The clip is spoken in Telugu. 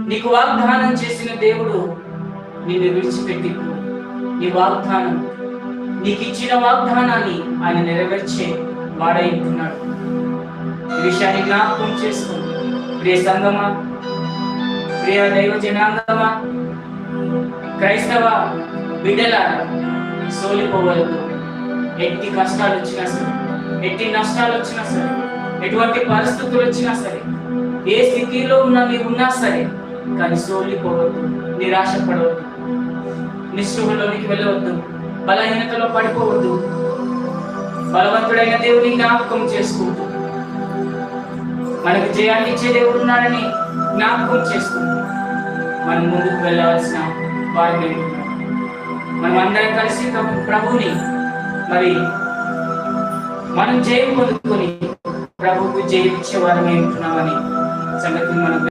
నీకు వాగ్దానం చేసిన దేవుడు నిన్ను విడిచిపెట్టి నీ వాగ్దానం, నీకు ఇచ్చిన వాగ్దానాన్ని ఆయన నెరవేర్చే వాడై ఉంటున్నాడు. ఈ విషయాన్ని జ్ఞాపకం చేసుకోండి. ప్రియ సంగమా, ప్రియ దైవ జనాంగమా, క్రైస్తవ బిడ్డలారా, సోలిపోవద్దు. ఎట్టి కష్టాలు వచ్చినా సరే, ఎట్టి నష్టాలు వచ్చినా సరే, ఎటువంటి పరిస్థితులు వచ్చినా సరే, ఏ స్థితిలో ఉన్నా సరే, కానీ సోలిపోవద్దు, నిరాశపడవద్దు, నిస్పృహలోనికి వెళ్ళవద్దు, బలహీనతలో పడిపోవద్దు. బలవంతుడైన దేవుని జ్ఞాపకం చేసుకుంటూ, మనకు జయాన్ని ఇచ్చే దేవుడు ఉన్నాడని జ్ఞాపకం చేసుకుంటూ మనం ముందుకు వెళ్ళవలసిన వారిని మనం అందరం కలిసి ప్రభుని మరి మనం జయం పొందుకొని ప్రభువుకు జయం ఇచ్చే వారమే ఉంటున్నామని సంగతి మనం